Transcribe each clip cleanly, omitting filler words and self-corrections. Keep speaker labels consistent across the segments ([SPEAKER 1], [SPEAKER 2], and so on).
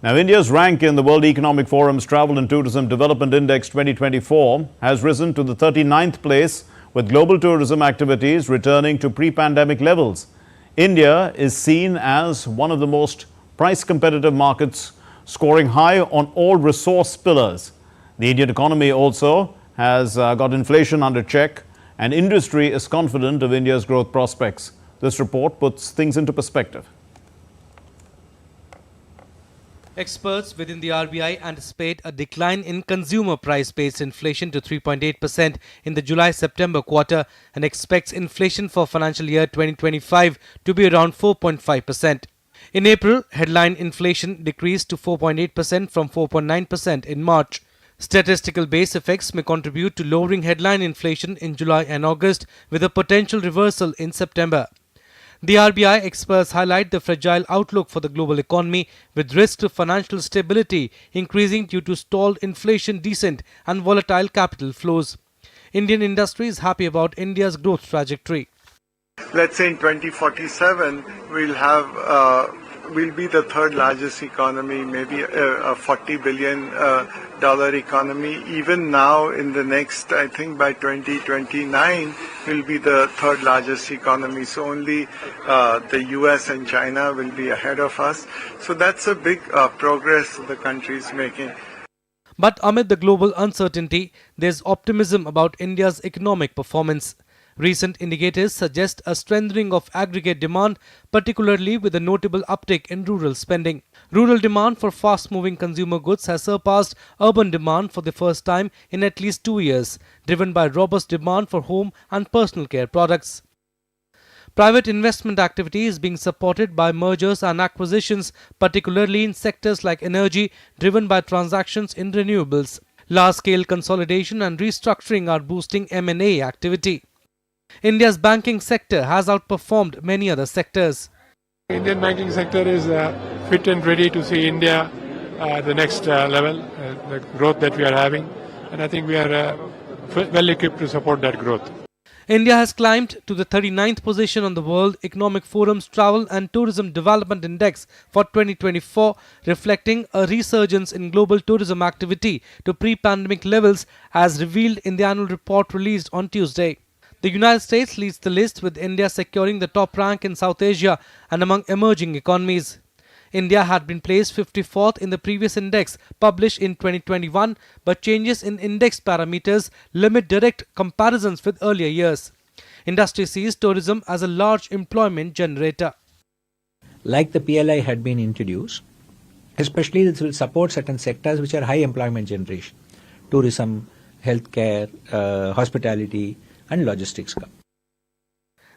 [SPEAKER 1] Now, India's rank in the World Economic Forum's Travel and Tourism Development Index 2024 has risen to the 39th place, with global tourism activities returning to pre-pandemic levels. India is seen as one of the most price-competitive markets, scoring high on all resource pillars. The Indian economy also has got inflation under check, and industry is confident of India's growth prospects. This report puts things into perspective.
[SPEAKER 2] Experts within the RBI anticipate a decline in consumer price-based inflation to 3.8% in the July-September quarter and expects inflation for financial year 2025 to be around 4.5%. In April, headline inflation decreased to 4.8% from 4.9% in March. Statistical base effects may contribute to lowering headline inflation in July and August, with a potential reversal in September. The RBI experts highlight the fragile outlook for the global economy, with risk to financial stability increasing due to stalled inflation, decent and volatile capital flows. Indian industry is happy about India's growth trajectory.
[SPEAKER 3] Let's say in 2047 we'll be the third largest economy, maybe a $40 billion economy. Even now in the next, I think by 2029, we'll be the third largest economy. So only the US and China will be ahead of us. So that's a big progress the country is making.
[SPEAKER 2] But amid the global uncertainty, there's optimism about India's economic performance. Recent indicators suggest a strengthening of aggregate demand, particularly with a notable uptick in rural spending. Rural demand for fast-moving consumer goods has surpassed urban demand for the first time in at least 2 years, driven by robust demand for home and personal care products. Private investment activity is being supported by mergers and acquisitions, particularly in sectors like energy, driven by transactions in renewables. Large-scale consolidation and restructuring are boosting M&A activity. India's banking sector has outperformed many other sectors.
[SPEAKER 4] The Indian banking sector is fit and ready to see India at the next level, the growth that we are having, and I think we are well equipped to support that growth.
[SPEAKER 2] India has climbed to the 39th position on the World Economic Forum's Travel and Tourism Development Index for 2024, reflecting a resurgence in global tourism activity to pre-pandemic levels, as revealed in the annual report released on Tuesday. The United States leads the list, with India securing the top rank in South Asia and among emerging economies. India had been placed 54th in the previous index published in 2021, but changes in index parameters limit direct comparisons with earlier years. Industry sees tourism as a large employment generator.
[SPEAKER 5] Like the PLI had been introduced, especially this will support certain sectors which are high employment generation: tourism, healthcare, hospitality and logistics.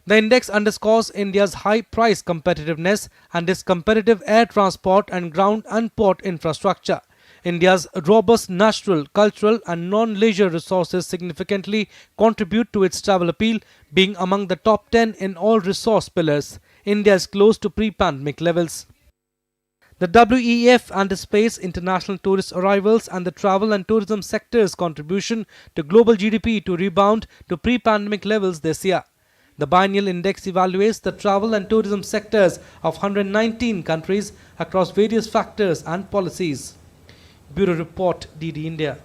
[SPEAKER 2] The index underscores India's high price competitiveness and its competitive air transport and ground and port infrastructure. India's robust natural, cultural and non-leisure resources significantly contribute to its travel appeal, being among the top 10 in all resource pillars. India is close to pre-pandemic levels. The WEF anticipates international tourist arrivals and the travel and tourism sector's contribution to global GDP to rebound to pre-pandemic levels this year. The biennial index evaluates the travel and tourism sectors of 119 countries across various factors and policies. Bureau Report, DD India.